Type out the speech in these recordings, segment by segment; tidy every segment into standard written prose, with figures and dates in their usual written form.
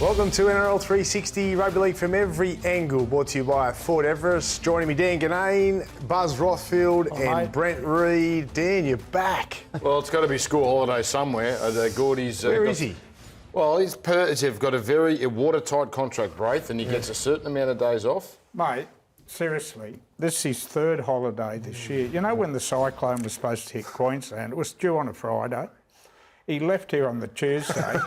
Welcome to NRL 360 Rugby League from every angle, brought to you by Fort Everest. Joining me, Dan Ganane, Buzz Rothfield and Brent Read. Dan, you're back. Well, it's got to be school holiday somewhere. Gordy's... Where is he? Well, they've got a very watertight contract, Braith, and he gets a certain amount of days off. Mate, seriously, this is his third holiday this year. You know when the cyclone was supposed to hit Queensland? It was due on a Friday. He left here on the Tuesday,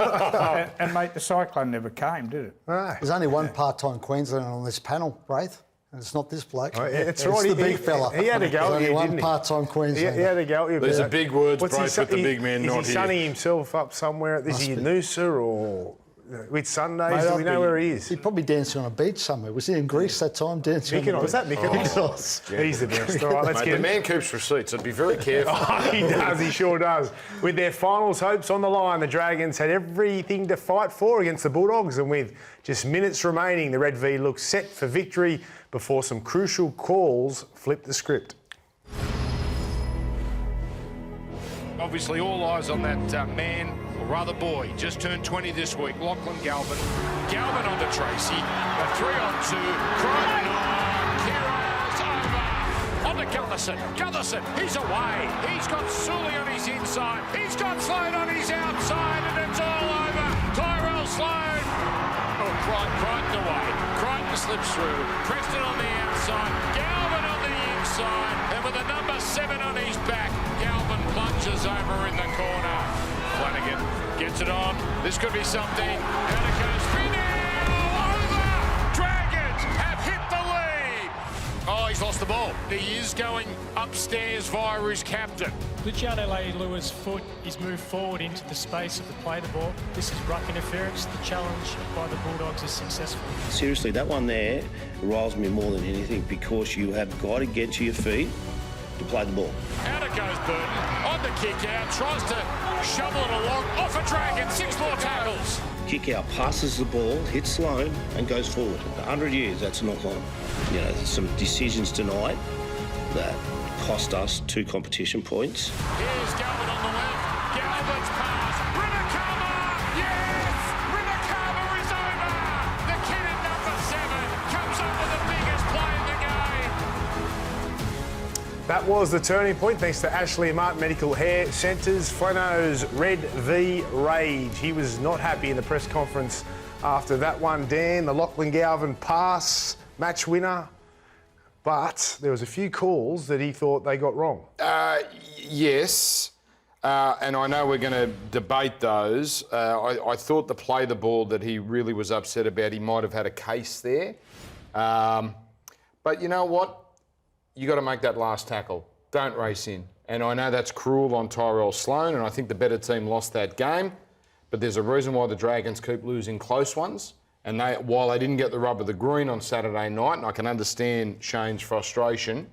and mate, the cyclone never came, did it? No. There's only one part-time Queenslander on this panel, Braith, and it's not this bloke. Oh, it's right. right. The big fella. He had a go at you, There's only one didn't he? part-time Queenslander. He had a go at you. These are big words, Braith, with the big man not here. Is he sunning himself up somewhere? Is he in Noosa or with Sundays? Do we know where he is? He's probably dancing on a beach somewhere. Was he in Greece that time dancing? Mykonos. Was that Mykonos? He's the best. All right, let's Mate, get the man keeps receipts, so be very careful. He does, he sure does. With their finals hopes on the line, the Dragons had everything to fight for against the Bulldogs, and with just minutes remaining, the Red V looked set for victory before some crucial calls flipped the script. Obviously, all eyes on that man, or rather boy, just turned 20 this week, Lachlan Galvin. Galvin onto Tracy, a 3-on-2, Crichton on, Kiro's over, onto Gutherson, he's away, he's got Sully on his inside, he's got Sloan on his outside, and it's all over, Tyrell Sloan. Oh, Crichton away, Crichton slips through, Preston on the outside, Galvin on the inside, and with a number 7 on his back, Galvin plunges over in the corner. Flanagan gets it on. This could be something. Out it goes. Flanno over. Dragons have hit the lead. Oh, he's lost the ball. He is going upstairs via his captain. Luciano Leilua's foot is moved forward into the space of the play the ball. This is ruck interference. The challenge by the Bulldogs is successful. Seriously, that one there riles me more than anything because you have got to get to your feet to play the ball. Out it goes Burton. On the kick out. Tries to shovel it along. Off a Dragon. 6 more tackles. Kick out, passes the ball, hits Sloan and goes forward. 100 years, that's a knock on. You know, there's some decisions tonight that cost us 2 competition points. Here's Galvin on the left. Galvin's pass. Rinakama! Yes! Rinakama is over! The kid at number 7 comes up with the biggest play in the game. That was the turning point, thanks to Ashley and Martin Medical Hair Centres. Flanno's Red V Rage. He was not happy in the press conference after that one, Dan. The Lachlan Galvin pass, match winner. But there was a few calls that he thought they got wrong. Yes, and I know we're going to debate those. I thought the play the ball that he really was upset about, he might have had a case there. But you know what? You got to make that last tackle. Don't race in. And I know that's cruel on Tyrell Sloan, and I think the better team lost that game. But there's a reason why the Dragons keep losing close ones. And while they didn't get the rub of the green on Saturday night, and I can understand Shane's frustration,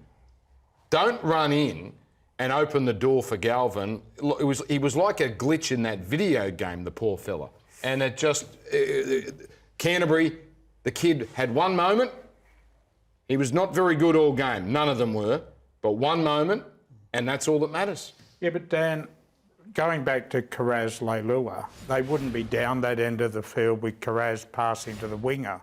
don't run in and open the door for Galvin. He was like a glitch in that video game, the poor fella. And it just... Canterbury, the kid had one moment. He was not very good all game. None of them were. But one moment, and that's all that matters. Yeah, but Dan, going back to Kiraz Leilua, they wouldn't be down that end of the field with Kiraz passing to the winger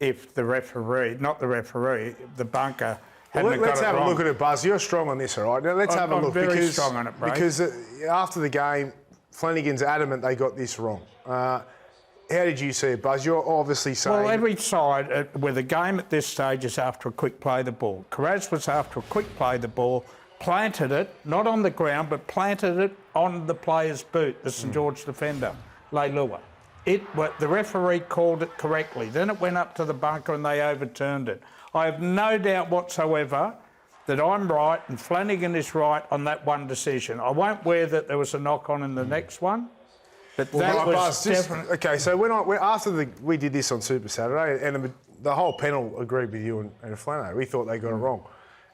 if the referee, not the referee, the bunker hadn't got it wrong. Let's have a look at it, Buzz. You're strong on this, all right? Now, let's have a look. I'm very strong on it, Brad. Because after the game, Flanagan's adamant they got this wrong. How did you see it, Buzz? You're obviously saying... Well, every side, with a game at this stage, is after a quick play the ball. Kiraz was after a quick play the ball, planted it, not on the ground, but planted it on the player's boot, the St George defender, Leilua. The referee called it correctly. Then it went up to the bunker and they overturned it. I have no doubt whatsoever that I'm right and Flanagan is right on that one decision. I won't wear that there was a knock-on in the next one, but that was definitely... Okay, so after we did this on Super Saturday, and the whole panel agreed with you and Flanno. We thought they got it wrong.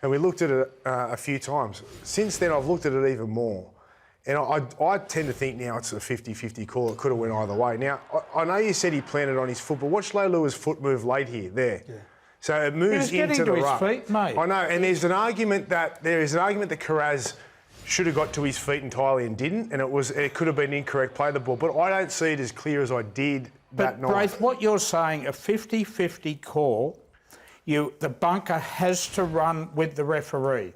And we looked at it a few times. Since then, I've looked at it even more. And I tend to think now it's a 50-50 call. It could have went either way. Now, I know you said he planted on his foot, but watch Leilua's foot move late here, there. Yeah. So it moves into the ruck. He was getting to his feet, mate. I know, and there's an argument that Kiraz should have got to his feet entirely and didn't, and it could have been incorrect play the ball. But I don't see it as clear as I did that night. But Braith, what you're saying, a 50-50 call, the bunker has to run with the referee.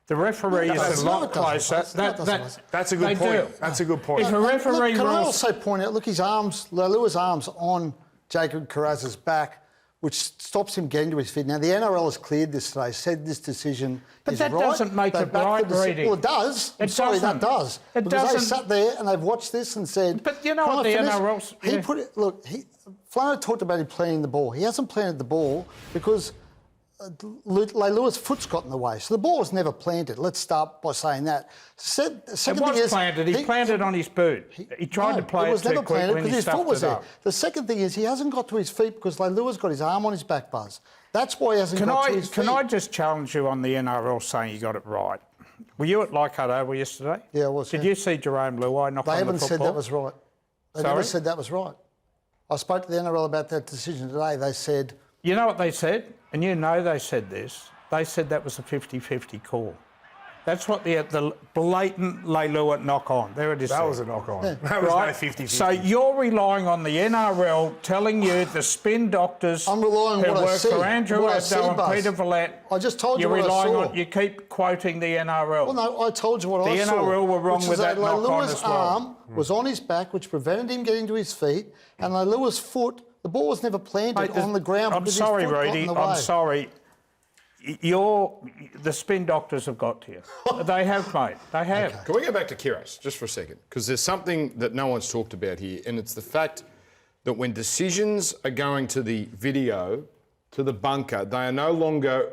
The referee is a lot closer. That's a good point. That's a good point. If a referee Can I rules... also point out, look, his arms, Leilua's arms on Jacob Carraz's back, which stops him getting to his feet. Now, the NRL has cleared this today, said this decision is right. But that doesn't make it right, Reading. Well, it does. I'm sorry, that does. Because they sat there and they've watched this and said... But you know what the NRL's... He put it... Look, Flanno talked about him planting the ball. He hasn't planted the ball because... Leilua's foot's got in the way. So the ball was never planted. Let's start by saying that. Second thing is... planted. He planted on his boot. He tried to play it too quickly and he stuffed it up. The second thing is he hasn't got to his feet because Leilua's got his arm on his back, Buzz. That's why he hasn't got to his feet. Can I just challenge you on the NRL saying you got it right? Were you at Leichhardt Oval yesterday? Yeah, I was. Did you see Jerome Luai knock on the football? They haven't said that was right. They never said that was right. I spoke to the NRL about that decision today. They said... You know what they said? And you know they said this. They said that was a 50-50 call. That's what the blatant Leilua knock on. There it is. That was a knock on. Yeah. That was no 50-50. So you're relying on the NRL telling you the spin doctors I'm relying on who what I work see. for Andrew What I Abdo see, and Buzz. Peter Villette. I just told you you're what I relying saw. on. You keep quoting the NRL. Well, no, I told you what I saw. The NRL were wrong which with is that knock on Leilua's as well. arm was on his back, which prevented him getting to his feet, and Leilua's foot, the ball was never planted on the ground. I'm because sorry, his foot got in Reedy. the way. I'm sorry. The spin doctors have got to you. They have, mate. They have. Can we go back to Kiros just for a second? Because there's something that no one's talked about here, and it's the fact that when decisions are going to the video, to the bunker, they are no longer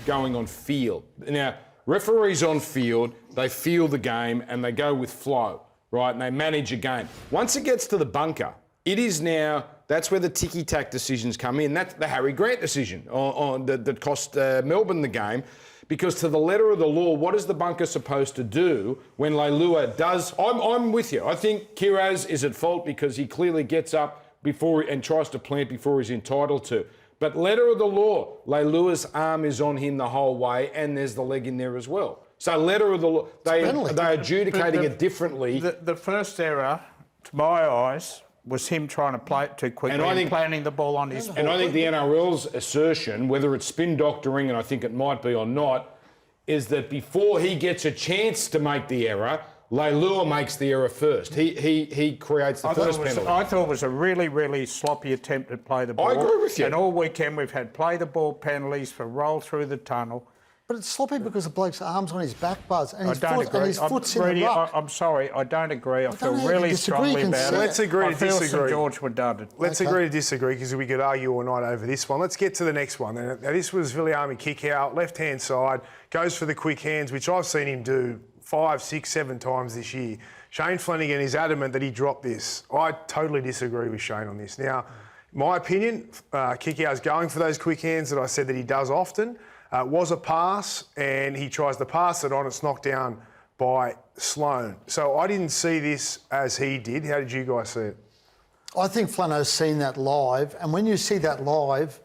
going on field. Now, referees on field, they feel the game and they go with flow, right? And they manage a game. Once it gets to the bunker, it is now... That's where the ticky-tack decisions come in. That's the Harry Grant decision that cost Melbourne the game. Because to the letter of the law, what is the bunker supposed to do when Leilua does... I'm with you. I think Kiraz is at fault because he clearly gets up before and tries to plant before he's entitled to. But letter of the law, Leilua's arm is on him the whole way and there's the leg in there as well. So letter of the law, they're adjudicating it differently. The first error, to my eyes... was him trying to play it too quickly and planting the ball on his foot. And I think the NRL's assertion, whether it's spin doctoring, and I think it might be or not, is that before he gets a chance to make the error, Leilua makes the error first. He creates the first penalty. I thought it was a really, really sloppy attempt at play the ball. I agree with you. And all weekend we've had play the ball penalties for roll through the tunnel. But it's sloppy because the bloke's arm's on his back, Buzz, and his, foot's in Reedy, the ruck. I'm sorry, I don't agree. I feel don't know, really disagree, strongly about it. Let's agree to I feel disagree. St George were done. Let's agree to disagree because we could argue all night over this one. Let's get to the next one. Now, this was Viliami kick out, left-hand side, goes for the quick hands, which I've seen him do 5, 6, 7 times this year. Shane Flanagan is adamant that he dropped this. I totally disagree with Shane on this. Now, my opinion, kick out's going for those quick hands that I said that he does often. Was a pass, and he tries to pass it on. It's knocked down by Sloane. So I didn't see this as he did. How did you guys see it? I think Flanno's seen that live, and when you see that live,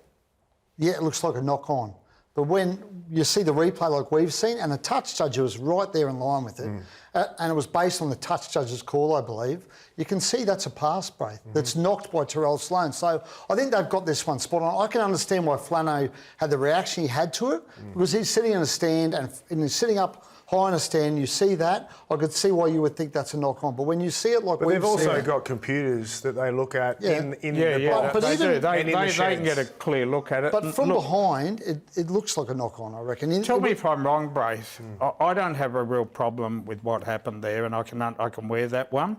yeah, it looks like a knock-on. But when you see the replay like we've seen, and the touch judge was right there in line with it, and it was based on the touch judge's call, I believe, you can see that's a pass break that's knocked by Terrell Sloane. So I think they've got this one spot on. I can understand why Flanno had the reaction he had to it, because he's sitting in a stand and he's sitting up high in a stand, you see that, I could see why you would think that's a knock-on. But when you see it like but we've they've also seen got computers that they look at in the But they do. They can get a sheds. clear look at it. But from behind, it looks like a knock-on, I reckon. Tell me if I'm wrong, Braith. I don't have a real problem with what happened there, and I can wear that one.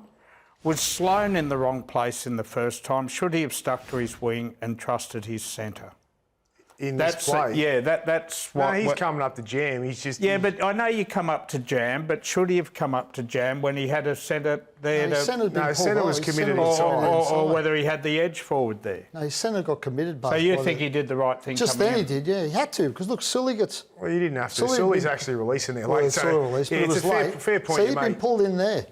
Was Sloane in the wrong place in the first time? Should he have stuck to his wing and trusted his centre? In this play? That's what... No, he's coming up to jam. He's just... Yeah, but I know you come up to jam, but should he have come up to jam when he had a centre there? Centre was committed inside. Or whether he had the edge forward there. No, his centre got committed. So you think he did the right thing? Just then he did, yeah. He had to, because look, Sully gets... Well, you didn't have to. Sully's actually releasing there late. Well, it's a fair point. So so he'd been pulled in there.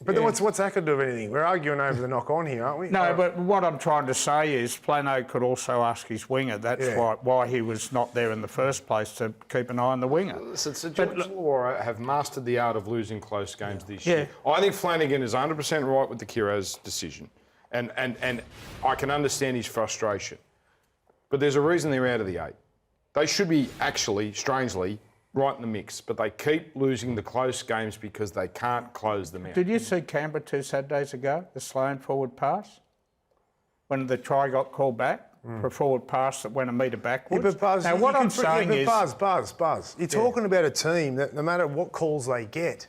But then what's that going to do with anything? We're arguing over the knock-on here, aren't we? No, but what I'm trying to say is Flanno could also ask his winger. That's why he was not there in the first place, to keep an eye on the winger. Listen, Sir George Laura have mastered the art of losing close games this year. I think Flanagan is 100% right with the Kiraz decision. And I can understand his frustration. But there's a reason they're out of the 8. They should be actually, strangely, right in the mix, but they keep losing the close games because they can't close them out. Did you see Canberra 2 Saturdays ago, the slow forward pass? When the try got called back for a forward pass that went a metre backwards? Yeah, but Buzz, now, what I'm saying is... Buzz, you're talking about a team that no matter what calls they get,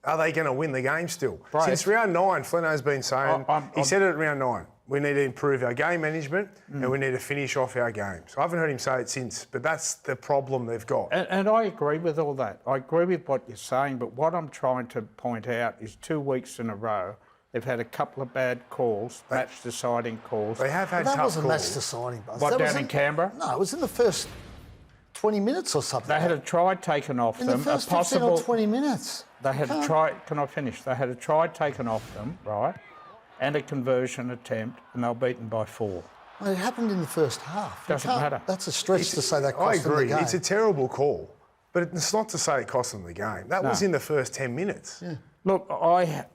are they going to win the game still? Right. Since round 9, Flanno's been saying, he said it at round 9, we need to improve our game management and we need to finish off our games. I haven't heard him say it since, but that's the problem they've got. And I agree with all that. I agree with what you're saying, but what I'm trying to point out is 2 weeks in a row, they've had a couple of bad calls, match-deciding calls. They have had That tough wasn't calls. match deciding, Buzz. What, That down was in Canberra? No, it was in the first 20 minutes or something. They had a try taken off in them. the first a possible, 15 or 20 minutes. They had a try. Can I finish? They had a try taken off them, right, and a conversion attempt, and they were beaten by 4. Well, it happened in the first half. You Doesn't can't- matter. That's a stretch to say that I cost them the agree. game. It's a terrible call, but it's not to say it cost them the game. That was in the first 10 minutes. Yeah. Look, I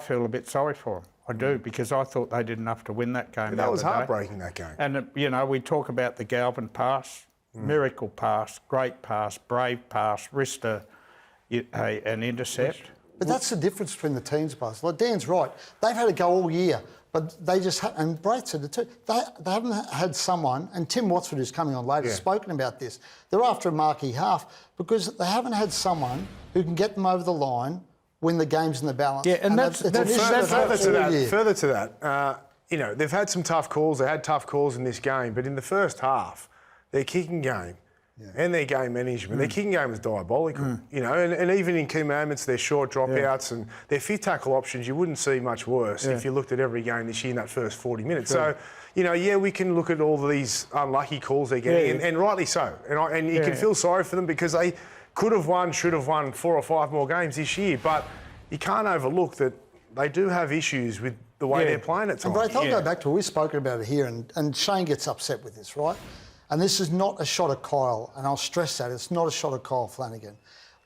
feel a bit sorry for them. I do, because I thought they did enough to win that game. That was the other day. heartbreaking, that game. And, we talk about the Galvin pass, miracle pass, great pass, brave pass, risked an intercept. But that's the difference between the teams, Buzz. Like Dan's right. They've had a go all year, but they just and Brett said it too. They haven't had someone, and Tim Watford, who's coming on later, has spoken about this. They're after a marquee half because they haven't had someone who can get them over the line when the game's in the balance. Yeah, and that's Further to that, they've had some tough calls. They had tough calls in this game, but in the first half, their kicking game and their game management, their kicking game was diabolical. And even in key moments, their short dropouts and their fifth tackle options, you wouldn't see much worse if you looked at every game this year in that first 40 minutes. So, we can look at all these unlucky calls they're getting, and rightly so. And you can feel sorry for them because they could have won, should have won 4 or 5 more games this year. But you can't overlook that they do have issues with the way they're playing at times. And Brett, I'll go back to it. We've spoken about it here, and Shane gets upset with this, right? And this is not a shot at Kyle, and I'll stress that. It's not a shot at Kyle Flanagan.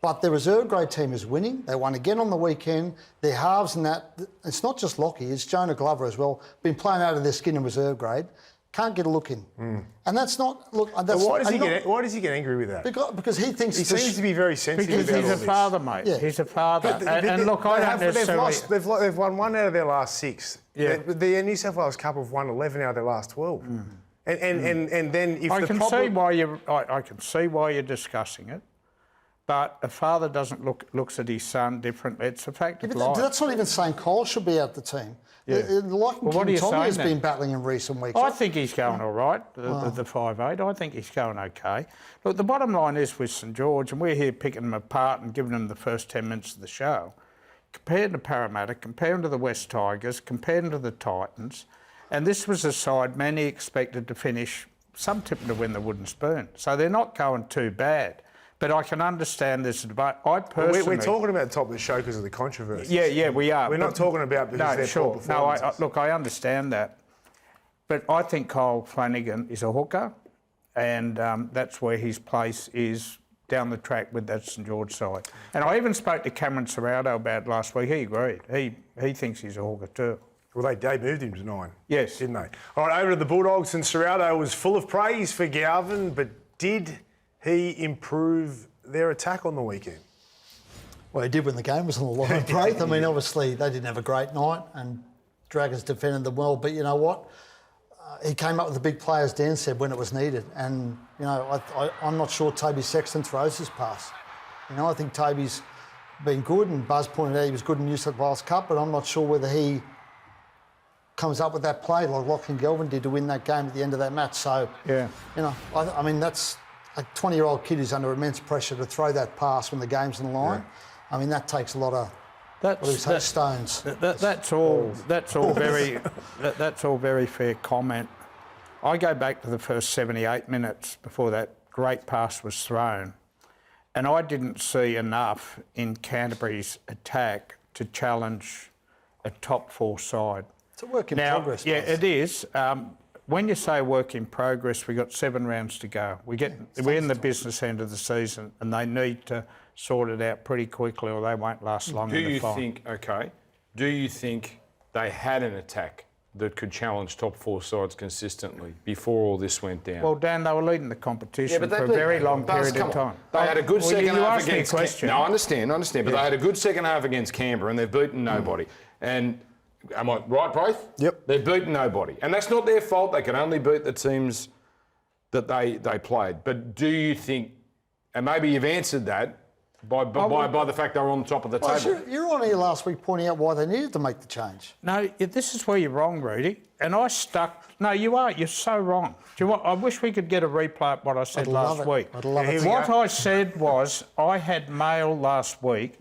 But the reserve grade team is winning. They won again on the weekend. Their halves and that, it's not just Lockie, it's Jonah Glover as well, been playing out of their skin in reserve grade. Can't get a look in. And that's not... Look, that's, why does he get angry with that? Because he thinks... He seems to be very sensitive Because about he's all a this. father, mate. Yeah. He's a father. And look, I don't necessarily... They've won 1 out of their last 6. Yeah. The New South Wales Cup have won 11 out of their last 12. And then if I the can problem... see why you're discussing it, but a father doesn't looks at his son differently. It's a fact of life. That's not even saying Kyle should be out the team. Yeah. Like What are you Tommy has saying been then? battling in recent weeks. I think he's going all right, the 5'8". I think he's going okay. Look, the bottom line is with St George, and we're here picking them apart and giving them the first 10 minutes of the show, compared to Parramatta, compared to the West Tigers, compared to the Titans, and this was a side many expected to finish, some tipping to win the wooden spoon. So they're not going too bad. But I can understand this debate. I personally... We're talking about the top of the show because of the controversy. Yeah, we are. We're not talking about because they're poor performances. Look, I understand that. But I think Kyle Flanagan is a hooker, and that's where his place is down the track with that St George side. And I even spoke to Cameron Serrato about it last week. He agreed. He thinks he's a hooker too. Well, they moved him to 9. Yes. Didn't they? All right, over to the Bulldogs, and Serrato was full of praise for Galvin, but did he improve their attack on the weekend? Well, he did when the game was on the line, Braith. I mean, obviously, they didn't have a great night, and Dragons defended them well. But you know what? He came up with the big play, as Dan said, when it was needed. And, I'm not sure Toby Sexton throws his pass. I think Toby's been good, and Buzz pointed out he was good in New South Wales Cup, but I'm not sure whether he comes up with that play like Lachlan Galvin did to win that game at the end of that match. So, I mean, that's a 20-year-old kid who's under immense pressure to throw that pass when the game's on the line. Yeah. I mean, that takes a lot of stones. That's all very fair comment. I go back to the first 78 minutes before that great pass was thrown, And I didn't see enough in Canterbury's attack to challenge a top 4 side. It's a work in progress. Yeah, Buzz. it is. When you say work in progress, we've got 7 rounds to go. We're in the business end of the season, and they need to sort it out pretty quickly, or they won't last long in the fight. Do you think they had an attack that could challenge top 4 sides consistently before all this went down? Well, Dan, they were leading the competition but for a very long period of time. They had a good second half against. Question. No, I understand, but they had a good second half against Canberra, and they've beaten nobody. And am I right, Braith? Yep. They've beaten nobody, and that's not their fault. They can only beat the teams that they played. But do you think, and maybe you've answered that by the fact they were on the top of the table? You're on here last week pointing out why they needed to make the change. No, this is where you're wrong, Rudy. And I stuck. No, you are. You're so wrong. Do you want? I wish we could get a replay of what I said last week. I'd love it. What I said was I had mail last week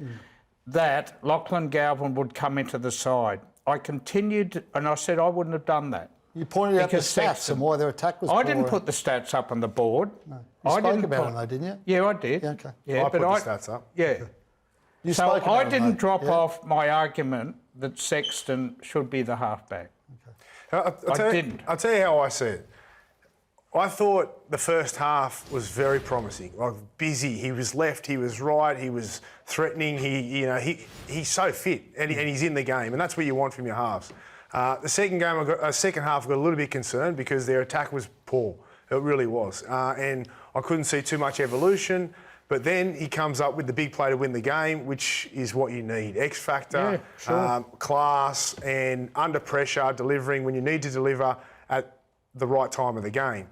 that Lachlan Galvin would come into the side. I continued, and I said I wouldn't have done that. You pointed out the Because stats Sexton- and why their attack was I poor. didn't put the stats up on the board. No. You spoke about them though, didn't you? Yeah, I did. Yeah, okay. Yeah, I but put the stats up. Yeah. You So spoke about I them, didn't though, drop yeah? off my argument that Sexton should be the halfback. I'll tell you how I see it. I thought the first half was very promising, like busy. He was left, he was right, he was threatening. He's so fit and he's in the game, and that's what you want from your halves. The second half, I got a little bit concerned because their attack was poor. It really was, and I couldn't see too much evolution. But then he comes up with the big play to win the game, which is what you need. X factor, class, and under pressure, delivering when you need to deliver at the right time of the game.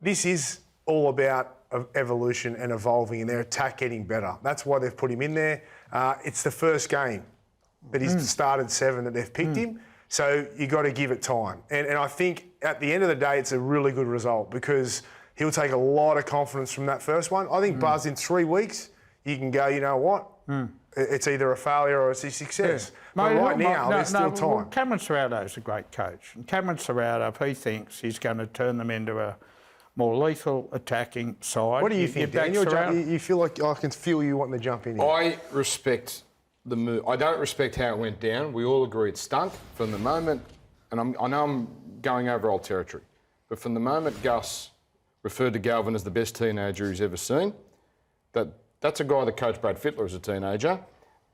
This is all about evolution and evolving and their attack getting better. That's why they've put him in there. It's the first game that he's started 7 that they've picked him. So you got to give it time. And I think at the end of the day, it's a really good result because he'll take a lot of confidence from that first one. I think Buzz, in 3 weeks, you can go, you know what? It's either a failure or it's a success. But right now, there's still time. Well, Cameron Serrado's a great coach. And Cameron Serrado, if he thinks he's going to turn them into a more lethal attacking side. What do you think, Dan? You feel like I can feel you wanting to jump in here. I respect the move. I don't respect how it went down. We all agree it stunk from the moment, and I know I'm going over old territory, but from the moment Gus referred to Galvin as the best teenager he's ever seen, that's a guy that coached Brad Fittler as a teenager,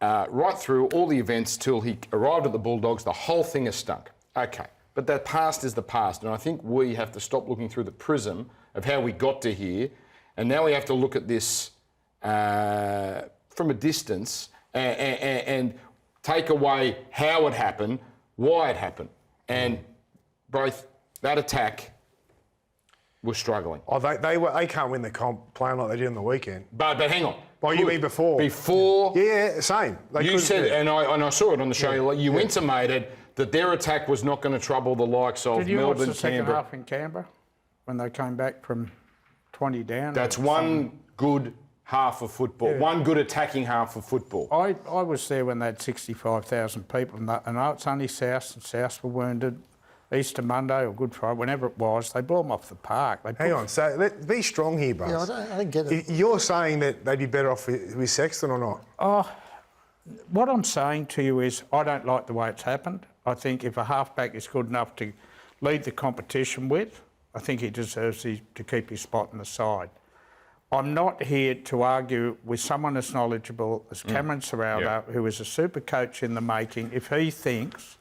right through all the events till he arrived at the Bulldogs, the whole thing has stunk. Okay. But that past is the past, and I think we have to stop looking through the prism of how we got to here, and now we have to look at this from a distance and take away how it happened, why it happened, and both that attack was struggling. Oh, they can't win the comp playing like they did on the weekend. But hang on. Oh, you mean before? Before. Yeah, same. You said, and I saw it on the show. You intimated that their attack was not going to trouble the likes of Did you Melbourne, watch the second Canberra. half in Canberra when they came back from 20 down? That's one good half of football, one good attacking half of football. I was there when they had 65,000 people, and I know it's only South, and South were wounded. Easter Monday or Good Friday, whenever it was, they blew them off the park. Hang on, so be strong here, Buzz. Yeah, I don't get it. You're saying that they'd be better off with Sexton or not? Oh, what I'm saying to you is I don't like the way it's happened. I think if a halfback is good enough to lead the competition with, I think he deserves to keep his spot in the side. I'm not here to argue with someone as knowledgeable as Cameron Serrado, who is a super coach in the making. If he thinks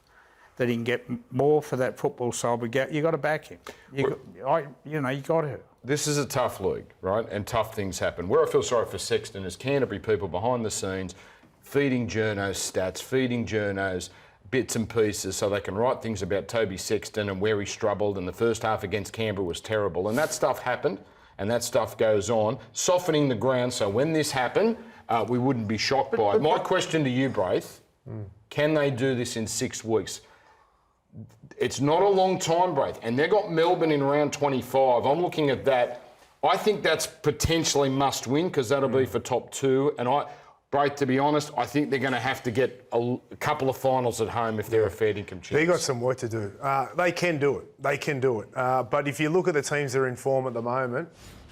that he can get more for that football side, you got to back him. You got to. This is a tough league, right? And tough things happen. Where I feel sorry for Sexton is Canterbury people behind the scenes feeding journos stats, feeding journos bits and pieces so they can write things about Toby Sexton and where he struggled, and the first half against Canberra was terrible. And that stuff happened, and that stuff goes on, softening the ground so when this happened, we wouldn't be shocked by it. My question to you, Braith, can they do this in 6 weeks? It's not a long time, Braith, and they've got Melbourne in round 25. I'm looking at that. I think that's potentially must win because that'll be for top 2. And Braith, to be honest, I think they're going to have to get a couple of finals at home if they're a fair income chance. They've got some work to do. They can do it. They can do it. But if you look at the teams that are in form at the moment,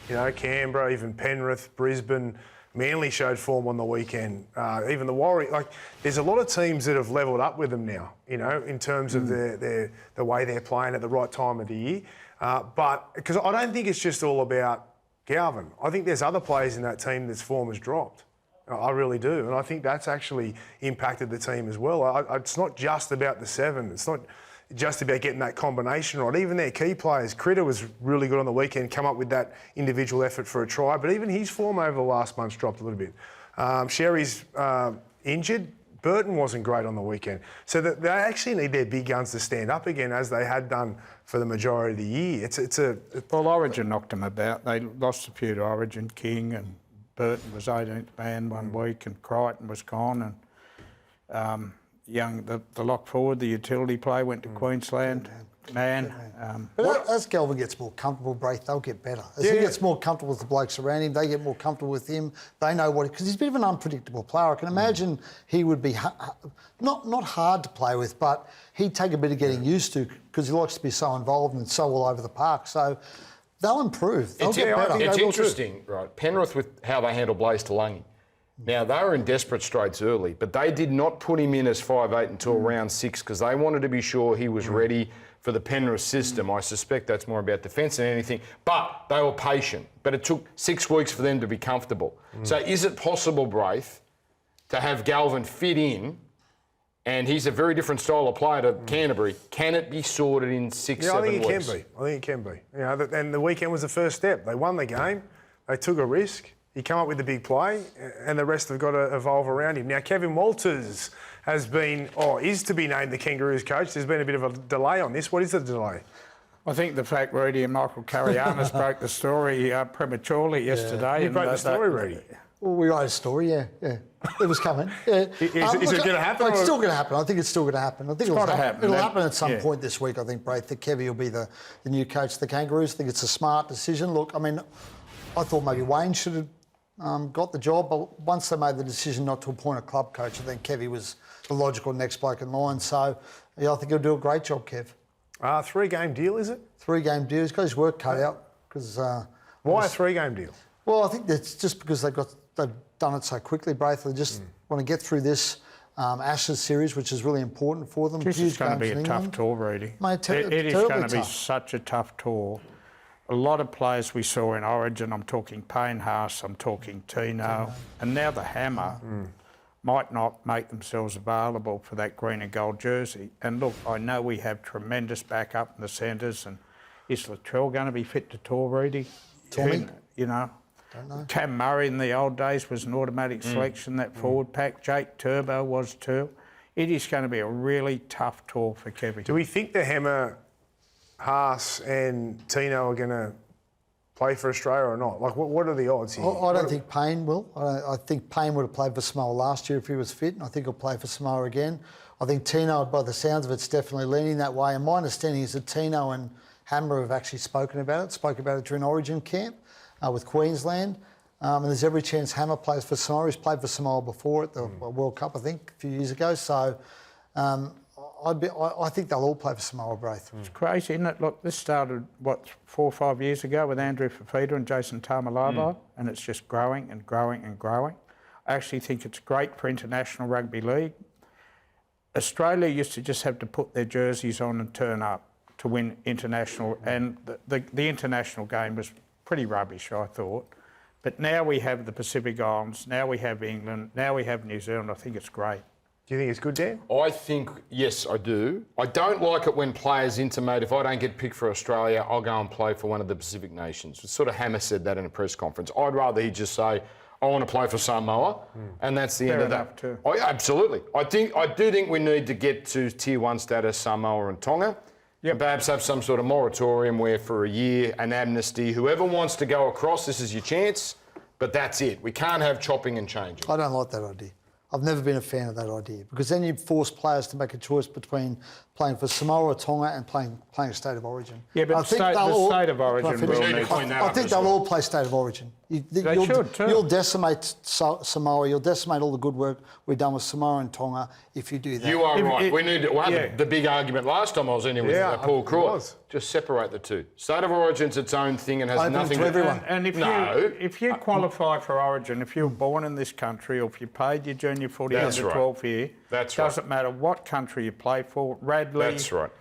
Canberra, even Penrith, Brisbane, Manly showed form on the weekend. Even the Warriors. There's a lot of teams that have levelled up with them now, in terms of the way they're playing at the right time of the year. But because I don't think it's just all about Galvin. I think there's other players in that team that's form has dropped. I really do. And I think that's actually impacted the team as well. It's not just about the 7. It's not just about getting that combination right. Even their key players, Critter was really good on the weekend, come up with that individual effort for a try, but even his form over the last month's dropped a little bit. Sherry's injured. Burton wasn't great on the weekend. So they actually need their big guns to stand up again, as they had done for the majority of the year. Well, Origin knocked them about. They lost a few to Origin. King and Burton was 18th man one week, and Crichton was gone, and the lock forward, the utility play, went to Queensland. But as Galvin gets more comfortable, Braith, they'll get better. As he gets more comfortable with the blokes around him, they get more comfortable with him. They know because he's a bit of an unpredictable player. I can imagine he would be not hard to play with, but he'd take a bit of getting used to because he likes to be so involved and so all over the park. So they'll improve. They'll get better. It's interesting, right? Penrith with how they handle Blaze Talangi. Now, they were in desperate straits early, but they did not put him in as 5'8" until round 6 because they wanted to be sure he was ready for the Penrith system. I suspect that's more about defence than anything. But they were patient. But it took 6 weeks for them to be comfortable. So is it possible, Braith, to have Galvin fit in, and he's a very different style of player to Canterbury, can it be sorted in 6, 7 weeks? I think it can be. And the weekend was the first step. They won the game. They took a risk. He came up with the big play, and the rest have got to evolve around him. Now, Kevin Walters is to be named the Kangaroos coach. There's been a bit of a delay on this. What is the delay? I think the fact Reedy and Michael Carianis broke the story prematurely yesterday. You broke the story, Reedy? Well, we wrote a story, yeah. It was coming. Yeah. Is it going to happen? It's still going to happen. I think it's still going to happen. I think it'll happen at some point this week, I think, Braith, that Kevy will be the new coach of the Kangaroos. I think it's a smart decision. Look, I mean, I thought maybe Wayne should have got the job, but once they made the decision not to appoint a club coach, I think Kevy was the logical next bloke in line. So, I think he'll do a great job, Kev. 3-game deal, is it? 3-game deal. He's got his work cut out. Why a 3-game deal? Well, I think that's just because they've done it so quickly, Braith. They just want to get through this Ashes series, which is really important for them. This is going to be a tough tour, Reedy. It is going to be such a tough tour. A lot of players we saw in Origin, I'm talking Payne Haas, I'm talking Tino, and now the Hammer might not make themselves available for that green and gold jersey. And look, I know we have tremendous backup in the centres, and is Latrell going to be fit to tour, Reedy? Tommy? Don't know. Cam Murray in the old days was an automatic selection, that forward pack. Jake Turbo was too. It is going to be a really tough tour for Kevin. Do we think the Hammer, Haas and Tino are going to play for Australia or not? What are the odds here? I don't think Payne will. I think Payne would have played for Samoa last year if he was fit, and I think he'll play for Samoa again. I think Tino, by the sounds of it, is definitely leaning that way. And my understanding is that Tino and Hammer have actually spoke about it during Origin camp with Queensland. And there's every chance Hammer plays for Samoa. He's played for Samoa before at the World Cup, I think, a few years ago. So I think they'll all play for Samoa, Braith. It's crazy, isn't it? Look, this started, 4 or 5 years ago with Andrew Fafita and Jason Tamalolo, and it's just growing and growing and growing. I actually think it's great for international rugby league. Australia used to just have to put their jerseys on and turn up to win international, and the international game was pretty rubbish, I thought. But now we have the Pacific Islands, now we have England, now we have New Zealand. I think it's great. Do you think it's good, Dan? I think, yes, I do. I don't like it when players intimate, if I don't get picked for Australia, I'll go and play for one of the Pacific nations. Sort of Hammer said that in a press conference. I'd rather he just say, I want to play for Samoa, and that's the end of that. Too. Oh, yeah, absolutely. I do think we need to get to Tier 1 status, Samoa and Tonga. And perhaps have some sort of moratorium where for a year, an amnesty, whoever wants to go across, this is your chance, but that's it. We can't have chopping and changing. I don't like that idea. I've never been a fan of that idea because then you force players to make a choice between playing for Samoa or Tonga and playing a state of origin. Yeah, but the state of origin We need to will clean that I up think as they'll well. all play state of origin. They should too. You'll decimate Samoa. You'll decimate all the good work we've done with Samoa and Tonga if you do that. You are right. it- We need to, we had yeah. the big argument last time I was in here with Yeah, Paul it Cruitt. was. Just separate the two. State of Origin's its own thing and has Open nothing to everyone. And if you qualify for Origin, if you were born in this country or if you played your junior footy That's under right. 12 year, That's right. doesn't matter what country you play for. Radley, That's right.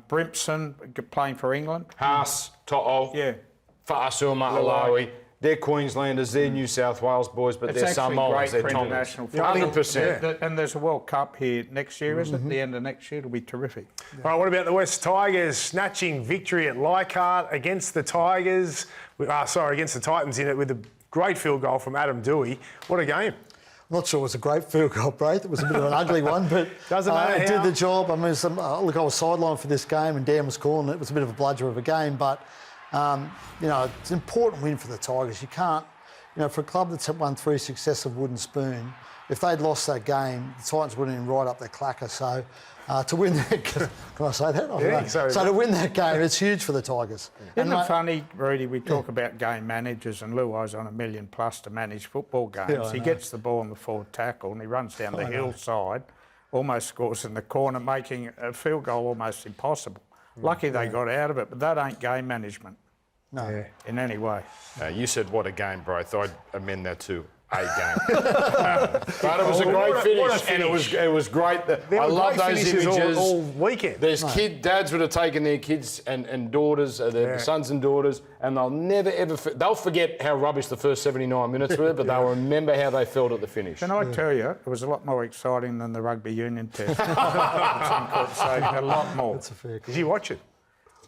Brimpson playing for England. Haas, To'o, Yeah. Fa'asuma, Alawi. They're Queenslanders, they're New South Wales boys, but It's they're actually Samoans, great they're for Tongans. international football. 100%. And there's a World Cup here next year, isn't it? The end of next year, it'll be terrific. All right, what about the West Tigers snatching victory at Leichhardt against the Tigers? Against the Titans in it with a great field goal from Adam Dewey. What a game. I'm not sure it was a great field goal, Braith. It was a bit of an ugly one, but Doesn't matter it how. did the job. I mean, look, I was sidelined for this game and Dan was calling it. It was a bit of a bludger of a game, but, it's an important win for the Tigers. You can't, for a club that's won 3 successive wooden spoon, if they'd lost that game, the Titans would have been right up their clacker. So to win that, can I say that? I don't know. So to win that game, it's huge for the Tigers. Isn't it funny, Rudy, we talk about game managers and Luai's on $1 million plus to manage football games. Yeah, I He know. gets the ball on the forward tackle and he runs down the hillside, almost scores in the corner, making a field goal almost impossible. Lucky they got out of it, but that ain't game management No. in any way. You said what a game, Braith. I'd amend that to a game. But it was a great finish, and it was great. There I were love great those finishes images. all weekend. There's dads would have taken their kids and daughters, their sons and daughters, and they'll never ever they'll forget how rubbish the first 79 minutes were, but they'll remember how they felt at the finish. Can I tell you, it was a lot more exciting than the rugby union test. A lot more. That's a fair Did you watch it?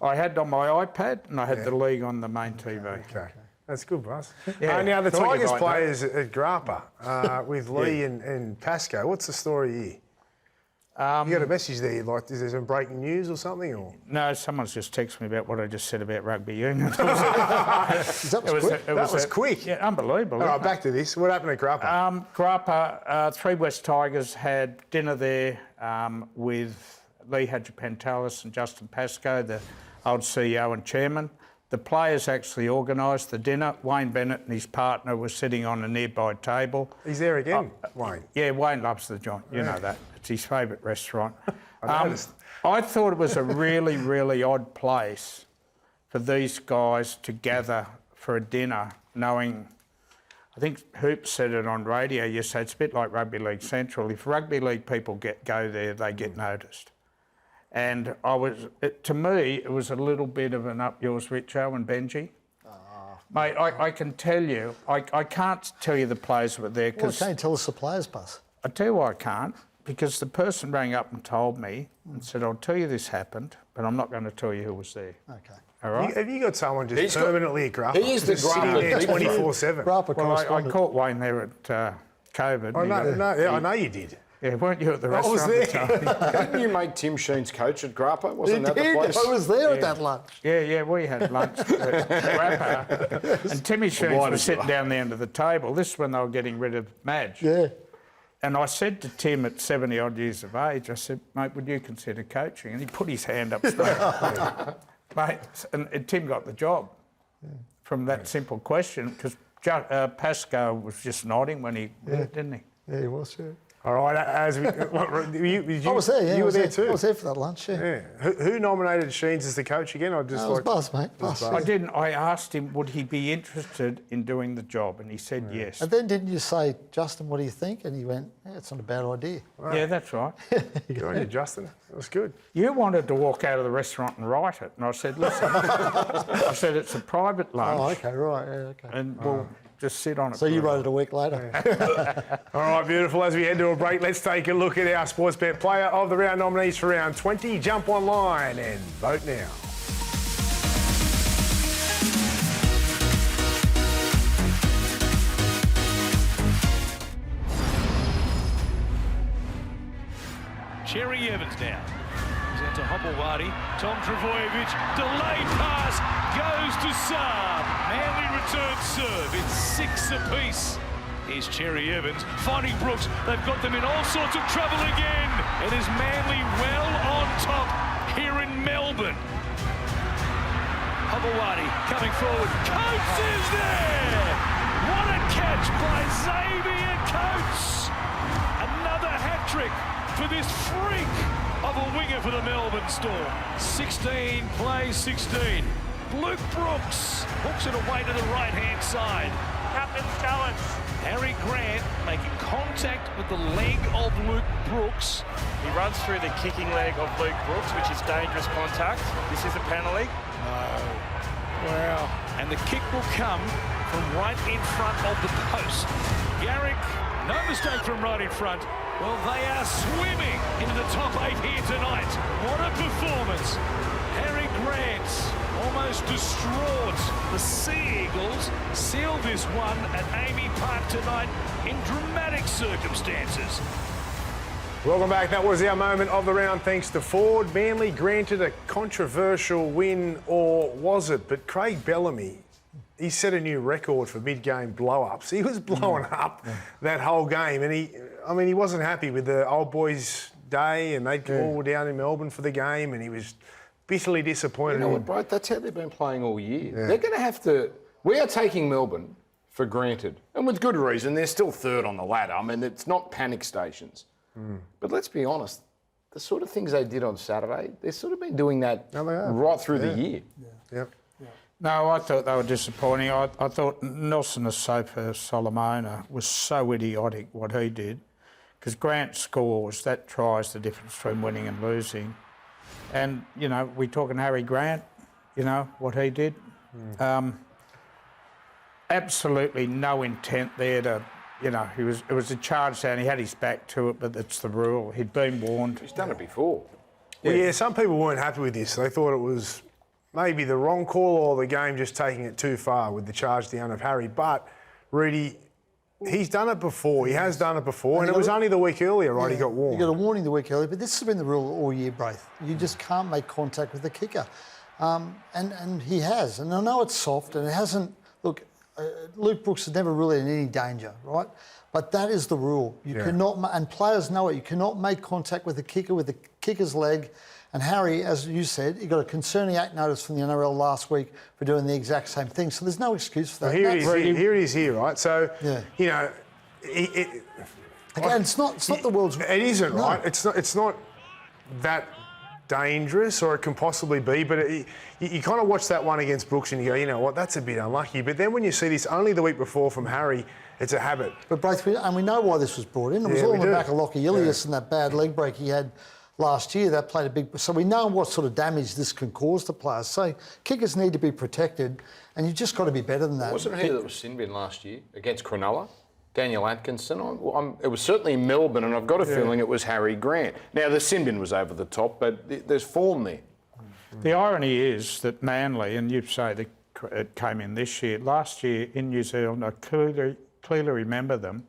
I had it on my iPad and I had the league on the main TV. Okay. That's good, Buzz. Yeah, Now, the thought you'd Tigers like players at Grappa with Lee and Pascoe, what's the story here? You got a message there, like, is there some breaking news or something? Or? No, someone's just texted me about what I just said about rugby union. That was quick. That was quick. Yeah, unbelievable. All right, isn't back to this. What happened at Grappa? Grappa, 3 West Tigers had dinner there with Lee Hadjipantalis and Justin Pascoe, the old CEO and chairman. The players actually organised the dinner. Wayne Bennett and his partner were sitting on a nearby table. He's there again, Wayne. Yeah, Wayne loves the joint. You know that. It's his favourite restaurant. I noticed. I thought it was a really, really odd place for these guys to gather for a dinner, knowing, I think Hoop said it on radio yesterday, it's a bit like Rugby League Central. If Rugby League people go there, they get noticed. And to me, it was a little bit of an up yours, Richo and Benji. Mate, I can tell you, I can't tell you the players were there Why because can't you tell us the players, Buzz? I tell you why I can't, because the person rang up and told me and said, I'll tell you this happened, but I'm not going to tell you who was there. Okay. All right? Have you got someone just He's got- permanently at Grappa? He is the Just sitting Grappa there big 24/7. Grappa Well, I correspondent. caught Wayne there at COVID. I know you did. Yeah, weren't you at the I was restaurant? there. Didn't you make Tim Sheen's coach at Grappa? Wasn't that the Did. place? I was there at that lunch. Yeah, we had lunch at Grappa. And Timmy Sheens was sitting down the end of the table. This is when they were getting rid of Madge. Yeah. And I said to Tim at 70-odd years of age, I said, mate, would you consider coaching? And he put his hand up straight. Mate, and Tim got the job from that simple question, because Pascoe was just nodding when he didn't he? Yeah, he was, yeah. All right, as we, I was there, yeah. You I were was there too. I was there for that lunch, yeah. Yeah. Who nominated Sheens as the coach again? I just That was Buzz, mate. Buzz. I didn't. I asked him, would he be interested in doing the job? And he said yes. And then didn't you say, Justin, what do you think? And he went, yeah, it's not a bad idea. Yeah, that's right. Good on you, Justin. That was good. You wanted to walk out of the restaurant and write it. And I said, listen, I said, it's a private lunch. Oh, okay, right, yeah, okay. And we'll just sit on it. So you wrote it a week later? All right, beautiful. As we head to a break, let's take a look at our Sportsbet Player of the Round nominees for round 20. Jump online and vote now. Cherry Evans now. He's out to Hopplewadi. Tom Travojevic. Delayed pass. Goes to Saab. Manly returns serve. It's 6 apiece. Here's Cherry Evans finding Brooks. They've got them in all sorts of trouble again. It is Manly well on top here in Melbourne. Hubbawati coming forward. Coates is there! What a catch by Xavier Coates! Another hat-trick for this freak of a winger for the Melbourne Storm. 16 plays 16. Luke Brooks hooks it away to the right-hand side. Captain's challenge. Harry Grant making contact with the leg of Luke Brooks. He runs through the kicking leg of Luke Brooks, which is dangerous contact. This is a penalty. Wow. And the kick will come from right in front of the post. Garrick, no mistake from right in front. Well, they are swimming into the top 8 here tonight. What a performance. Harry Grant almost distraught. The Sea Eagles seal this one at Amy Park tonight in dramatic circumstances. Welcome back. That was our moment of the round thanks to Ford. Manly granted a controversial win, or was it? But Craig Bellamy, he set a new record for mid-game blow-ups. He was blowing up that whole game, and he wasn't happy with the old boys' day, and they all were down in Melbourne for the game, and he was bitterly disappointed. You know what, bro? That's how they've been playing all year. Yeah. They're going to have to... We are taking Melbourne for granted, and with good reason. They're still third on the ladder. I mean, it's not panic stations. But let's be honest, the sort of things they did on Saturday, they've sort of been doing that right through the year. No, I thought they were disappointing. I thought Nelson Asofa Solomona was so idiotic what he did, because Grant scores, that tries the difference between winning and losing. And, you know, we're talking Harry Grant, you know, what he did. Absolutely no intent there to... You know, it was a charge down. He had his back to it, but that's the rule. He'd been warned. He's done it before. Well, yeah, some people weren't happy with this. They thought it was maybe the wrong call or the game just taking it too far with the charge down of Harry. But, Rudy, he's done it before. He has done it before. And it was only the week earlier, right? He got warned. He got a warning the week earlier, but this has been the rule all year, Braith. You just can't make contact with the kicker. And he has. And I know it's soft and it hasn't... Look... Luke Brooks is never really in any danger, right? But that is the rule. You cannot, and players know it, you cannot make contact with the kicker, with the kicker's leg. And Harry, as you said, he got a concerning act notice from the NRL last week for doing the exact same thing. So there's no excuse for that. Well, here it is, right? So, you know... Again, it's not the world's... It isn't, right? It's not that dangerous, or it can possibly be, but you kind of watch that one against Brooks and you go, you know what, that's a bit unlucky. But then when you see this only the week before from Harry, it's a habit. But Braith, and we know why this was brought in. It was all on the back of Lockie Ilias and that bad leg break he had last year. That played a big... So we know what sort of damage this can cause to players. So kickers need to be protected, and you've just got to be better than that. Wasn't he that was sin bin last year against Cronulla? Daniel Atkinson. It was certainly Melbourne, and I've got a feeling it was Harry Grant. Now, the sin bin was over the top, but there's form there. The irony is that Manly, and you say that it came in this year, last year in New Zealand, I clearly remember them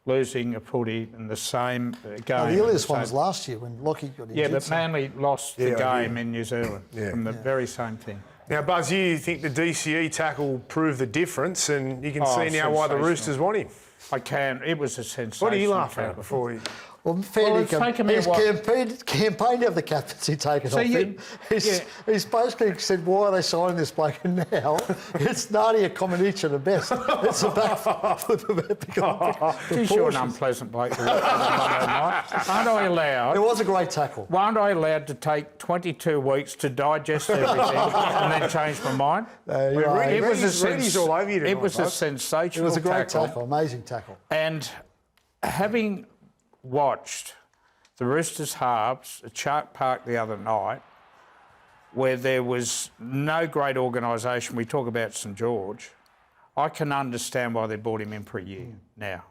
losing a footy in the same game. The earliest one was last year when Lockie got injured. Yeah, but Manly lost the game in New Zealand from the very same thing. Now, Buzz, you think the DCE tackle proved the difference, and you can see now why the Roosters want him. I can. It was a sensation. What are you laughing at before you... Well, fair he's campaigned to have the captaincy taken off him. He's basically said, why are they signing this bloke? And now it's Nadia Comaneci at best. It's about Geez, you're an unpleasant bloke. Aren't I allowed? It was a great tackle. Aren't I allowed to take 22 weeks to digest everything and then change my mind? It was a sensational It was a great tackle, amazing tackle. And having watched the Roosters halves at Shark Park the other night, where there was no great organisation. We talk about St George. I can understand why they brought him in for a year now.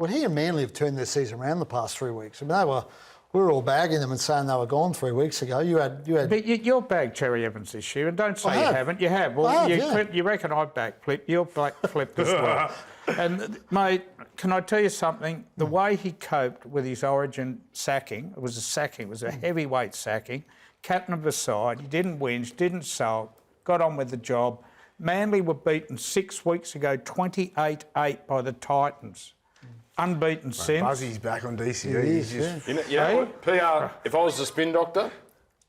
Well, he and Manly have turned their season around the past 3 weeks. I mean, we were all bagging them and saying they were gone 3 weeks ago. You had. But you're bagged Cherry Evans this year, and don't say you haven't. You have. Well, you reckon I back flip. You're back flipped as well. And mate, can I tell you something? The way he coped with his Origin sacking, it was a heavyweight sacking. Captain of the side, he didn't whinge, didn't sulk, got on with the job. Manly were beaten 6 weeks ago, 28-8 by the Titans. Unbeaten since. Buzzy's back on DCE. He is, He's just- You know what? PR, if I was the spin doctor,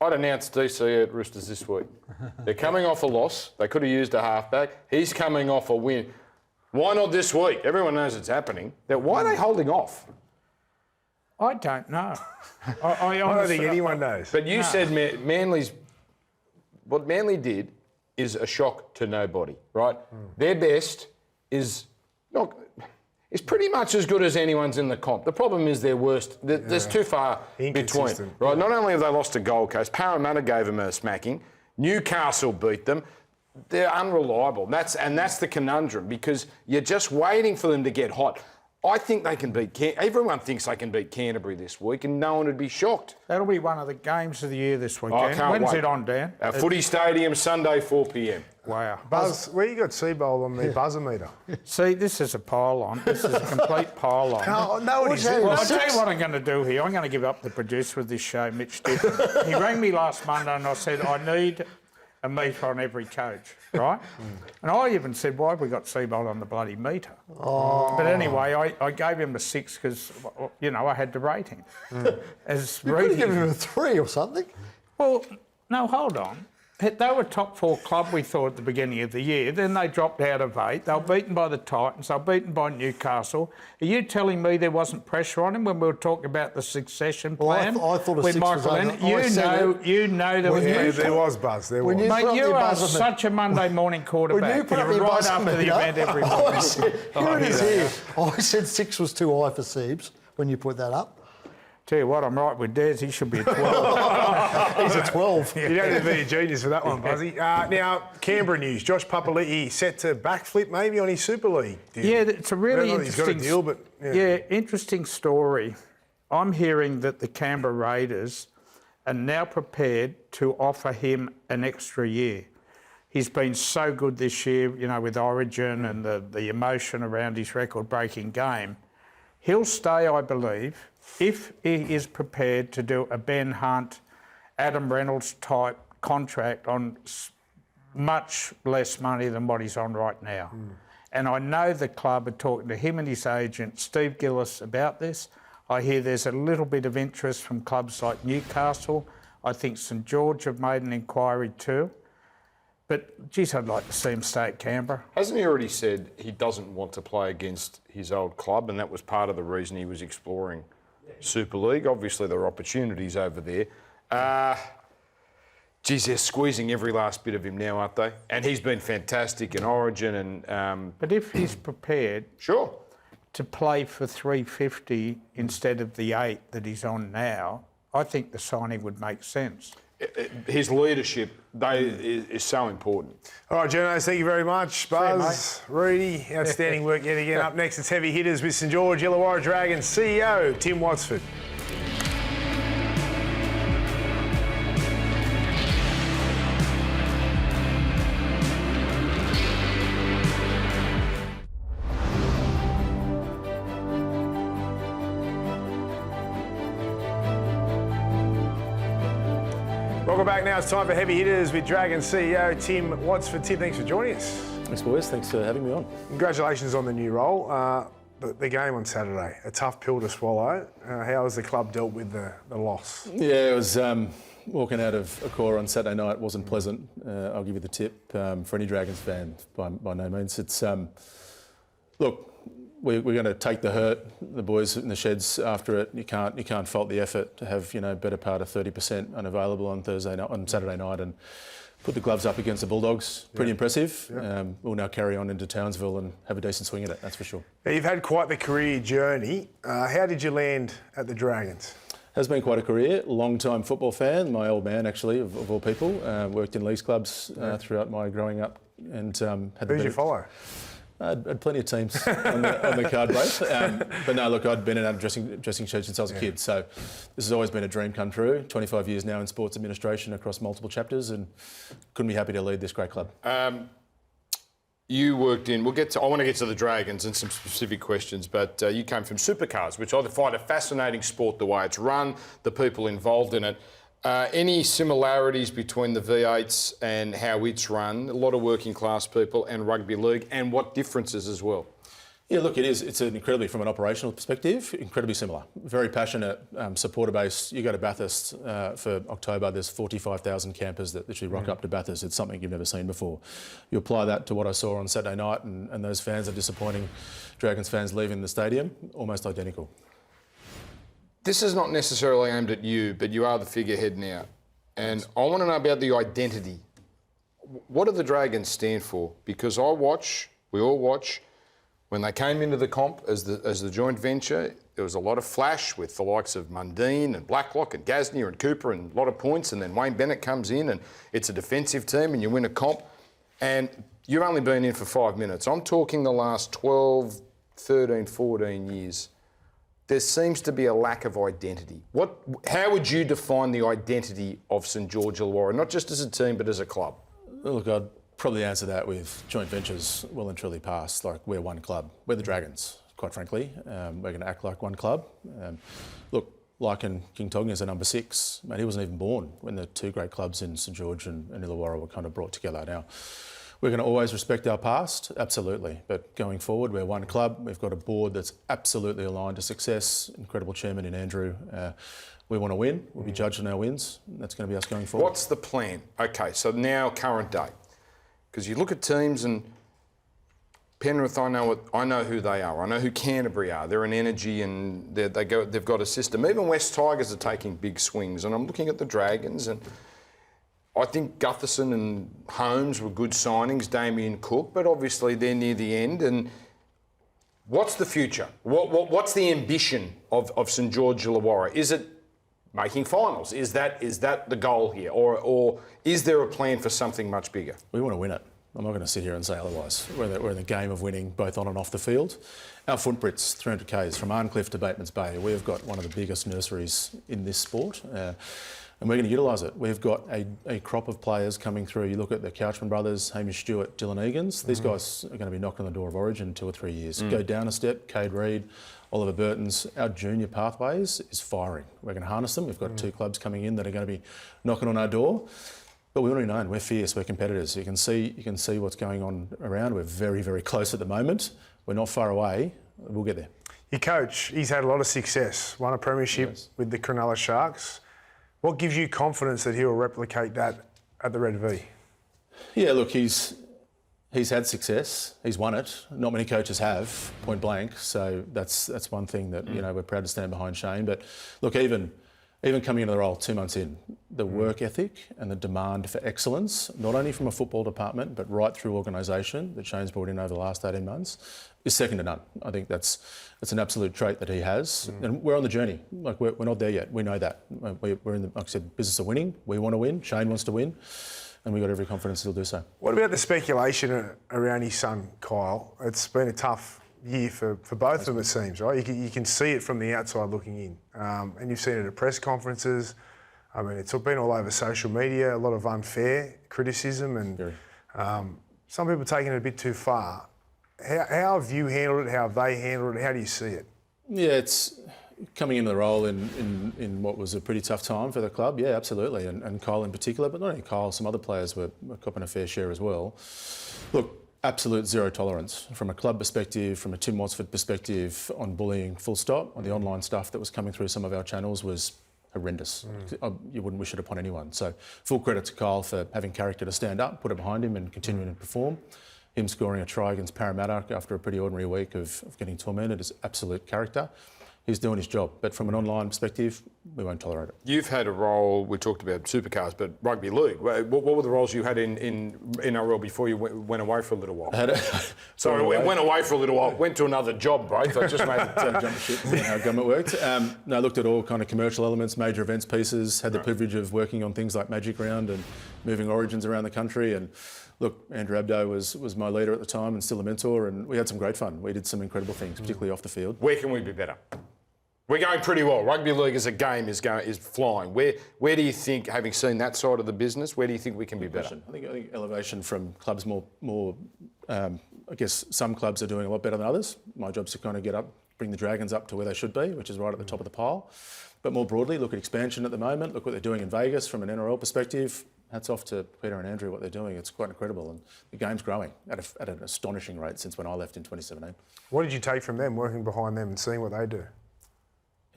I'd announce DC at Roosters this week. They're coming off a loss. They could have used a halfback. He's coming off a win. Why not this week? Everyone knows it's happening. Now, why are they holding off? I don't know. I I don't honestly, think anyone knows. But you said Manly's... What Manly did is a shock to nobody, right? Their best is pretty much as good as anyone's in the comp. The problem is their worst. There's too far between, Inconsistent. right? Not only have they lost to Gold Coast, Parramatta gave them a smacking. Newcastle beat them. They're unreliable. And that's the conundrum, because you're just waiting for them to get hot. I think they can beat... Everyone thinks they can beat Canterbury this week, and no one would be shocked. that'll be one of the games of the year this weekend. I can't When's wait. it on, Dan? Footy Stadium, Sunday, 4 p.m. Wow. Buzz, where you got Seabold on the buzzer meter? See, this is a pile-on. This is a complete pile-on. No, it isn't. Well, I'll tell you what I'm going to do here. I'm going to give up the producer of this show, Mitch Dixon. He rang me last Monday and I said, I need a meter on every coach, right? And I even said, why have we got Seabold on the bloody meter? But anyway, I gave him a 6 because, you know, I had to rate him. As You could have Reedy- given him a 3 or something. Well, no, hold on. They were top 4 club, we thought, at the beginning of the year. Then they dropped out of 8. They were beaten by the Titans. They were beaten by Newcastle. Are you telling me there wasn't pressure on him when we were talking about the succession Well, I plan? thought a with 6 was Michael over. Lennon? I said You know there was Yeah, pressure. there was, Buzz. There was. When you put Mate, up you your are buzzer such a Monday morning quarterback. When you put up You're your right buzzer after the meter, event every I morning. said, here it is here. I said 6 was too high for Siebes when you put that up. Tell you what, I'm right with Des. He should be a 12. He's a 12. You don't need to be a genius for that one, Buzzy. Now, Canberra news. Josh Papali'i set to backflip maybe on his Super League deal. Yeah, it's a really Not that he's got a interesting... deal, but interesting story. I'm hearing that the Canberra Raiders are now prepared to offer him an extra year. He's been so good this year, you know, with Origin and the emotion around his record-breaking game. He'll stay, I believe, if he is prepared to do a Ben Hunt, Adam Reynolds type contract on much less money than what he's on right now. And I know the club are talking to him and his agent, Steve Gillis, about this. I hear there's a little bit of interest from clubs like Newcastle. I think St George have made an inquiry too. But, geez, I'd like to see him stay at Canberra. Hasn't he already said he doesn't want to play against his old club, and that was part of the reason he was exploring Super League? Obviously, there are opportunities over there. Geez, they're squeezing every last bit of him now, aren't they? And he's been fantastic in Origin and... But if he's prepared Sure. to play for 350 instead of the 8 that he's on now, I think the signing would make sense. His leadership is so important. All right, Journos, thank you very much. Buzz, Reedy, outstanding work yet again. Up next, it's Heavy Hitters with St George Illawarra Dragons CEO Tim Watsford. Welcome back. Now it's time for Heavy Hitters with Dragons CEO Tim Watsford. Tim, thanks for joining us. Thanks, boys. Thanks for having me on. Congratulations on the new role. The game on Saturday, a tough pill to swallow. How has the club dealt with the loss? Yeah, it was walking out of Accor on Saturday night wasn't pleasant. I'll give you the tip for any Dragons fan. By no means, it's look. We're going to take the hurt. The boys in the sheds after it. You can't fault the effort to have better part of 30% unavailable on Saturday night and put the gloves up against the Bulldogs. Pretty impressive. We'll now carry on into Townsville and have a decent swing at it. That's for sure. Now, you've had quite the career journey. How did you land at the Dragons? Has been quite a career. Long-time football fan. My old man, actually, of all people. Worked in leagues clubs throughout my growing up and had. Who did you follow? I had plenty of teams on the card both. But no, look, I'd been in a dressing shed since I was a kid. So this has always been a dream come true. 25 years now in sports administration across multiple chapters and couldn't be happy to lead this great club. You worked in... I want to get to the Dragons and some specific questions, but you came from supercars, which I find a fascinating sport, the way it's run, the people involved in it. Any similarities between the V8s and how it's run? A lot of working class people and rugby league, and what differences as well? Yeah, look, it is. It's from an operational perspective, incredibly similar. Very passionate supporter base. You go to Bathurst for October, there's 45,000 campers that literally rock up to Bathurst. It's something you've never seen before. You apply that to what I saw on Saturday night, and those fans are disappointing Dragons fans leaving the stadium, almost identical. This is not necessarily aimed at you, but you are the figurehead now. And I want to know about the identity. What do the Dragons stand for? Because we all watch, when they came into the comp as the joint venture, there was a lot of flash with the likes of Mundine and Blacklock and Gasnier and Cooper and a lot of points, and then Wayne Bennett comes in and it's a defensive team and you win a comp. And you've only been in for 5 minutes. I'm talking the last 12, 13, 14 years. There seems to be a lack of identity. How would you define the identity of St George Illawarra, not just as a team but as a club? Look, I'd probably answer that with joint ventures well and truly past. Like, we're one club. We're the Dragons, quite frankly. We're going to act like one club. Look, Lachlan Galvin is a number 6. Mate, he wasn't even born when the two great clubs in St George and Illawarra were kind of brought together. Now, we're going to always respect our past, absolutely. But going forward, we're one club. We've got a board that's absolutely aligned to success. Incredible chairman in Andrew. We want to win. We'll be judged on our wins. That's going to be us going forward. What's the plan? Okay, so now current day. Because you look at teams, and Penrith, I know who they are. I know who Canterbury are. They're an energy, and they've got a system. Even West Tigers are taking big swings. And I'm looking at the Dragons, and I think Gutherson and Holmes were good signings, Damien Cook, but obviously they're near the end. And what's the future? What's the ambition of St George Illawarra? Is it making finals? Is that the goal here? Or is there a plan for something much bigger? We want to win it. I'm not going to sit here and say otherwise. We're in the game of winning both on and off the field. Our footprints, 300 Ks, from Arncliffe to Bateman's Bay. We've got one of the biggest nurseries in this sport. And we're going to utilise it. We've got a crop of players coming through. You look at the Couchman brothers, Hamish Stewart, Dylan Egan's. These guys are going to be knocking on the door of Origin in 2 or 3 years. Go down a step, Cade Reed, Oliver Burton's. Our junior pathways is firing. We're going to harness them. We've got 2 clubs coming in that are going to be knocking on our door. But we're already known. We're fierce. We're competitors. You can see what's going on around. We're very, very close at the moment. We're not far away. We'll get there. Your coach, he's had a lot of success. Won a premiership with the Cronulla Sharks. What gives you confidence that he'll replicate that at the Red V? Yeah, look, he's had success. He's won it. Not many coaches have, point blank. So that's one thing that we're proud to stand behind Shane. But look, even coming into the role 2 months in, the work ethic and the demand for excellence, not only from a football department but right through organisation that Shane's brought in over the last 18 months, is second to none. I think that's an absolute trait that he has, and we're on the journey. Like, we're not there yet. We know that. We're in the, like I said, business of winning. We want to win. Shane wants to win, and we've got every confidence he'll do so. What about the speculation around his son Kyle? It's been a tough year for both of them, it seems, right? You can see it from the outside looking in, and you've seen it at press conferences. I mean, it's been all over social media. A lot of unfair criticism, and some people taking it a bit too far. How have you handled it? How have they handled it? How do you see it? Yeah, it's coming into the role in what was a pretty tough time for the club. Yeah, absolutely, and Kyle in particular, but not only Kyle, some other players were copping a fair share as well. Look, absolute zero tolerance from a club perspective, from a Tim Watsford perspective on bullying, full stop. On the online stuff that was coming through some of our channels was horrendous. You wouldn't wish it upon anyone. So full credit to Kyle for having character to stand up, put it behind him and continuing to perform. Him scoring a try against Parramatta after a pretty ordinary week of getting tormented is absolute character. He's doing his job. But from an online perspective, we won't tolerate it. You've had a role, we talked about supercars, but rugby league. What were the roles you had in NRL before you went away for a little while? Went away for a little while. Went to another job, bro. So I just made it jump ship. How government worked. I looked at all kind of commercial elements, major events pieces, had the privilege of working on things like Magic Round and moving Origins around the country. And look, Andrew Abdo was my leader at the time and still a mentor, and we had some great fun. We did some incredible things, particularly off the field. Where can we be better? We're going pretty well. Rugby league as a game is flying. Where do you think, having seen that side of the business, where do you think we can be better? I think elevation from clubs more I guess some clubs are doing a lot better than others. My job's to kind of get up bring the Dragons up to where they should be, which is right at the top of the pile. But more broadly, look at expansion at the moment. Look what they're doing in Vegas from an NRL perspective. Hats off to Peter and Andrew, what they're doing. It's quite incredible. And the game's growing at an astonishing rate since when I left in 2017. What did you take from them, working behind them and seeing what they do?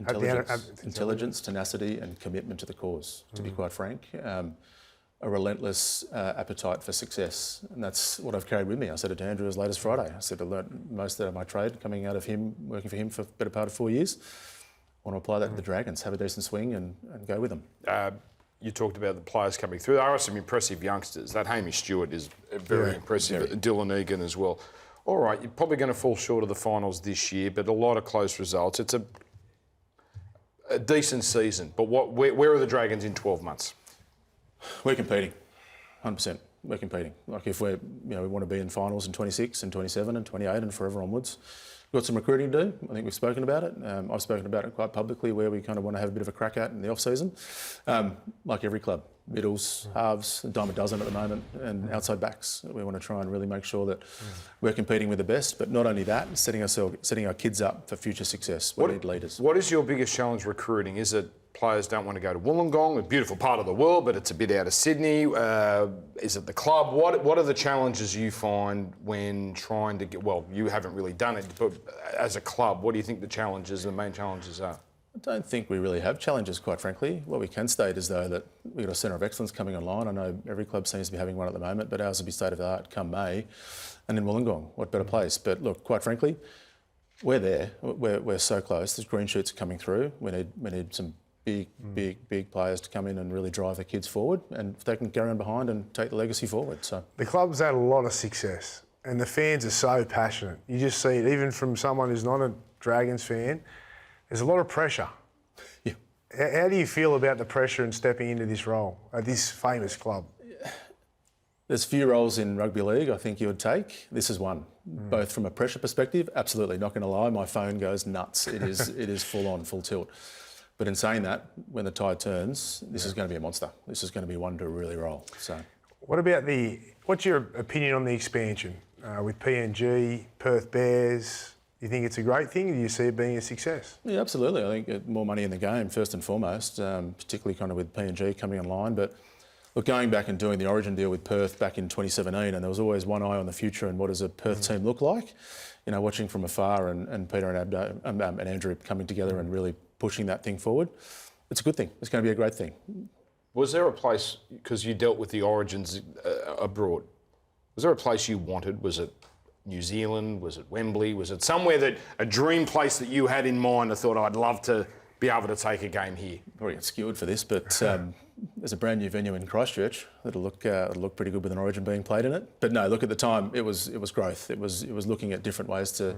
Intelligence, tenacity and commitment to the cause, to be quite frank. A relentless appetite for success. And that's what I've carried with me. I said it to Andrew as late as Friday. I said I learnt most of my trade coming out of him, working for him for the better part of 4 years. I want to apply that to the Dragons, have a decent swing and go with them. You talked about the players coming through. There are some impressive youngsters. That Hamish Stewart is very impressive. Very. Dylan Egan as well. All right, you're probably going to fall short of the finals this year, but a lot of close results. It's a decent season. But where are the Dragons in 12 months? We're competing, 100%. We're competing. Like if we want to be in finals in 26 and 27 and 28 and forever onwards. We've got some recruiting to do. I think we've spoken about it. I've spoken about it quite publicly where we kind of want to have a bit of a crack at in the off-season. Like every club, middles, halves, a dime a dozen at the moment, and outside backs. We want to try and really make sure that we're competing with the best, but not only that, setting our kids up for future success. We need leaders. What is your biggest challenge recruiting? Is it players don't want to go to Wollongong, a beautiful part of the world, but it's a bit out of Sydney? Is it the club? What are the challenges you find when trying to get... Well, you haven't really done it, but as a club, what do you think the main challenges are? I don't think we really have challenges, quite frankly. What we can state is, though, that we've got a centre of excellence coming online. I know every club seems to be having one at the moment, but ours will be state of the art come May. And in Wollongong, what better place? But look, quite frankly, we're there. We're so close. There's green shoots coming through. We need some big players to come in and really drive the kids forward, and if they can carry on behind and take the legacy forward. So the club's had a lot of success, and the fans are so passionate. You just see it, even from someone who's not a Dragons fan. There's a lot of pressure. Yeah. How do you feel about the pressure and stepping into this role at this famous club? There's few roles in rugby league I think you would take. This is one. Both from a pressure perspective, absolutely, not going to lie, my phone goes nuts. It is full on, full tilt. But in saying that, when the tide turns, this is going to be a monster. This is going to be one to really roll. So, what's your opinion on the expansion with PNG, Perth Bears? Do you think it's a great thing? Or do you see it being a success? Yeah, absolutely. I think more money in the game, first and foremost, particularly kind of with PNG coming online. But look, going back and doing the Origin deal with Perth back in 2017, and there was always one eye on the future and what does a Perth team look like? You know, watching from afar and Peter and Andrew coming together and really pushing that thing forward, it's a good thing. It's going to be a great thing. Was there a place, because you dealt with the Origins abroad, was there a place you wanted? Was it New Zealand? Was it Wembley? Was it somewhere a dream place that you had in mind? I thought I'd love to be able to take a game here. Probably get skewered for this, but there's a brand new venue in Christchurch that'll look pretty good with an Origin being played in it. But no, look, at the time it was growth. It was looking at different ways to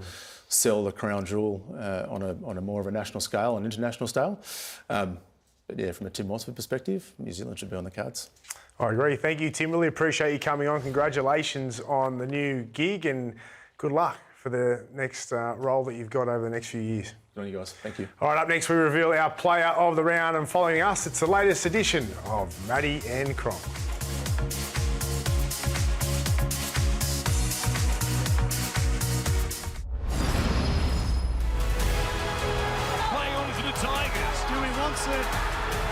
sell the crown jewel on a more of a national scale, an international scale. But yeah, from a Tim Mossford perspective, New Zealand should be on the cards. I agree. Thank you, Tim. Really appreciate you coming on. Congratulations on the new gig and good luck for the next role that you've got over the next few years. Good on you guys. Thank you. All right, up next we reveal our player of the round, and following us, it's the latest edition of Maddie and Cronk. Play on for the Tigers. Dewey wants it.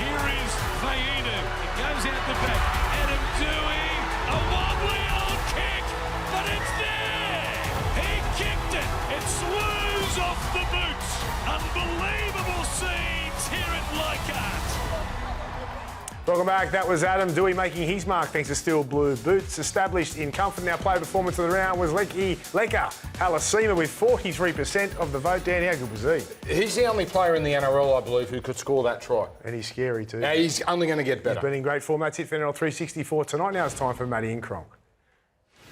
Here is Fainu. It goes out the back. Adam Dewey, a wobbly old kick, but it's there. He kicked it. It swoosh off the boots. Unbelievable scenes here at Leichhardt. Welcome back. That was Adam Dewey making his mark thanks to Steel Blue boots. Established in comfort. Now player performance of the round was Leka Halasima with 43% of the vote. Dan, how good was he? He's the only player in the NRL, I believe, who could score that try. And he's scary too. Now, he's only going to get better. He's been in great form. That's it for NRL 364 tonight. Now it's time for Maddie and Cronk.